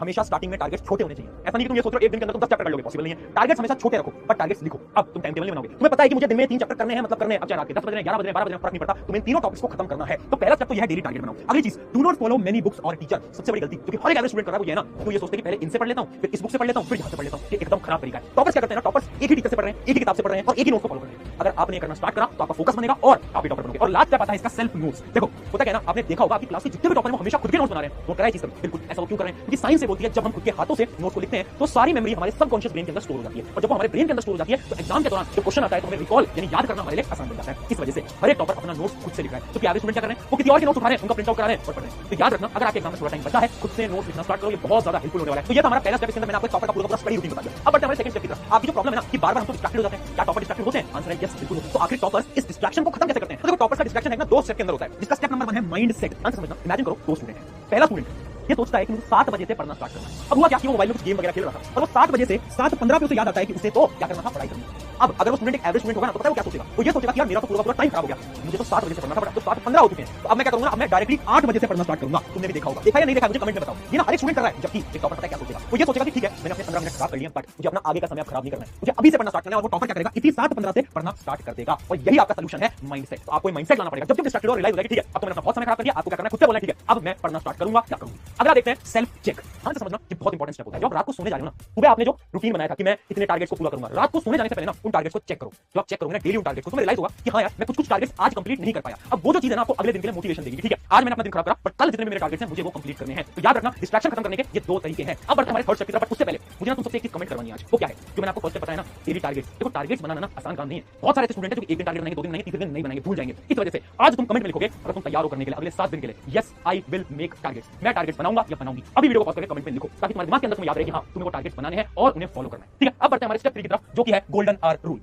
हमेशा स्टार्टिंग में टारगेट्स छोटे होने चाहिए। ऐसा नहीं कि तुम ये सोच रहे हो एक दिन के अंदर तुम 10 चैप्टर कर लोगे, पॉसिबल नहीं है। टारगेट्स हमेशा छोटे रखो, पर टारगेट्स लिखो। अब तुम टाइम टेबल नहीं बनाओगे, तुम्हें पता है कि मुझे दिन में 3 चैप्टर करने हैं, मतलब करने हैं, अब चाहे रात के 10 बजे 11 बजे 12 बजे फर्क नहीं पड़ता, तुम्हें तीनों टॉपिक्स को खत्म करना है। तो पहला स्टेप तो यह है डेली टारगेट बनाओ। अगली चीज, do not follow many books और टीचर। सबसे बड़ी गलती जो कि हर एक एवरेज स्टूडेंट कर रहा है वो ये है ना, तो ये सोचते हैं कि पहले इनसे पढ़ लेता हूं, फिर इस बुक से पढ़ लेता हूं, फिर यहां से पढ़ लेता हूं। ये एकदम खराब तरीका है। टॉपर्स क्या करते हैं ना, टॉपर्स एक ही टीचर से पढ़ रहे हैं, एक ही किताब से पढ़ रहे हैं और एक ही नोट को फॉलो कर रहे हैं। अगर आपने करना स्टार्ट करा तो आपका फोकस बनेगा और आप भी टॉपर बनोगे। और लास्ट स्टेप आता है इसका सेल्फ नोट्स। देखो होता क्या है ना, आपने देखा होगा आपकी क्लास के जितने भी टॉपर हैं वो हमेशा खुद के नोट्स बना रहे हैं। वो कराई चीज कभी बिल्कुल ऐसा वो क्यों कर रहे हैं? क्योंकि साइंस से बोलती है जब हम खुद के हाथों से नोट्स को लिखते हैं तो सारी मेमोरी हमारे सबकॉन्शियस ब्रेन के अंदर स्टोर हो जाती है, और जब वो हमारे ब्रेन के अंदर स्टोर हो जाती है तो एग्जाम के दौरान जो क्वेश्चन आता है तो हमें रिकॉल यानी याद करना हमारे लिए आसान बन जाता है। इस वजह से हर एक टॉपर अपना नोट्स खुद से लिख रहा है। तो एवरेज स्टूडेंट क्या कर रहे हैं, वो किसी और के नोट्स उठा रहे हैं, उनका प्रिंट आउट करा रहे हैं और पढ़ रहे हैं। तो याद रखना, अगर आपके एग्जाम में थोड़ा टाइम बचा है, खुद से नोट्स लिखना स्टार्ट करो, ये बहुत ज्यादा हेल्पफुल होने वाला है। तो ये था हमारा पहला स्टेप। इसके अंदर मैंने आपको टॉपर का पूरा स्टडी रूटीन बता दिया। अब बढ़ते हैं हमारे सेकंड स्टेप की तरफ। आपकी जो प्रॉब्लम है ना कि बार-बार हम तो डिस्ट्रैक्टेड हो जाते हैं, क्या टॉपर डिस्ट्रैक्टेड होते हैं? आंसर है यस, बिल्कुल। तो आखिर टॉपर्स इस डिस्ट्रैक्शन को खत्म कैसे करते हैं? तो देखो टॉपर्स का डिस्ट्रैक्शन है ना 2 स्टेप के अंदर होता है, जिसका स्टेप नंबर 1 है माइंड सेट। आंसर समझना, इमेजिन करो 2 स्टूडेंट हैं। पहला स्टूडेंट ये सोचता है कि मुझे 7 बजे से पढ़ना स्टार्ट करना है। अब हुआ क्या कि वो मोबाइल में कुछ गेम वगैरह खेल रहा था और वो 7 बजे से 7:15 पे उसे याद आता है कि उसे तो क्या करना था, पढ़ाई करनी है। अब अगर वो स्टूडेंट एक एवरेज स्टूडेंट होगा ना तो पता है वो क्या सोचेगा? वो ये सोचेगा कि यार मेरा तो पूरा टाइम खराब हो गया, मुझे तो 7 बजे से पढ़ना था, तो 7:15 हो चुके हैं, तो अब मैं क्या करूंगा? अब मैं डायरेक्टली 8 बजे से पढ़ना स्टार्ट करूंगा। तुमने भी देखा होगा, देखा या नहीं देखा मुझे कमेंट में बताओ। ये ना हर एक स्टूडेंट कर रहा है, जबकि एक टॉपर पता है क्या सोचेगा? वो ये सोचेगा कि ठीक है मैंने अपने 15 मिनट खराब कर लिए बट मुझे अपना आगे का समय खराब नहीं करना है, मुझे अभी से पढ़ना स्टार्ट करना है। और वो टॉपर क्या करेगा? इसी 7:15 से पढ़ना स्टार्ट कर देगा। और यही आपका सॉल्यूशन है माइंडसेट। तो आपको माइंडसेट लाना पड़ेगा। जब डिस्ट्रैक्टेड हो रियलाइज होगा कि ठीक है अब तो मैंने अपना बहुत समय खराब कर दिया, आपको क्या करना है? खुद से बोलना है ठीक है अब मैं पढ़ना स्टार्ट करूंगा, क्या करूंगा? अगला देखते हैं सेल्फ चेक। हाँ समझना ये बहुत इंपॉर्टेंट स्टेप होता है। जब रात को सोने जा रहे हो ना, सुबह आपने जो रूटीन बनाया था कि मैं इतने टारगेट्स को पूरा करूंगा, रात को सोने जाने से पहले ना उन टारगेट्स को चेक करो। जब आप चेक करोगे ना डेली उन टारगेट्स को, तुम्हें रियलाइज होगा कि हाँ यार मैं कुछ टारगेट्स आज कंप्लीट नहीं कर पाया। अब वो जो चीज है ना आपको अगले दिन के लिए मोटिवेशन देगी। ठीक है आज मैंने अपना दिन खराब करा बट कल जितने भी मेरे टारगेट्स हैं मुझे वो कंप्लीट करने हैं। तो याद रखना डिस्ट्रैक्शन खत्म करने के ये 2 तरीके हैं। अब बढ़ते हैं हमारे थर्ड स्टेप की तरफ, बट उससे पहले मुझे ना तुम सबसे एक चीज कमेंट करवानी है आज। वो क्या है? जो मैंने आपको फर्स्ट स्टेप बताया ना, डेली टारगेट्स। देखो टारगेट्स बनाना ना आसान काम नहीं है। बहुत सारे स्टूडेंट हैं जो एक दिन टारगेट बनाएंगे, 2 दिन बनाएंगे, 3 दिन नहीं बनाएंगे, भूल जाएंगे। इस वजह से आज तुम कमेंट में लिखोगे अगर तुम तैयार हो करने के लिए अगले 7 दिन के लिए, yes I will make targets, मैं टारगेट्स बनाऊंगा या बनाऊंगी। अभी वीडियो को पॉज करके कमेंट में लिखो ताकि तुम्हारे दिमाग के अंदर तुम्हें याद रहे कि हां तुम्हें वो टारगेट्स बनाने हैं और उन्हें फॉलो करना है। ठीक है अब बढ़ते हैं हमारे स्टेप 3 की तरफ, जो कि है गोल्डन आवर रूल।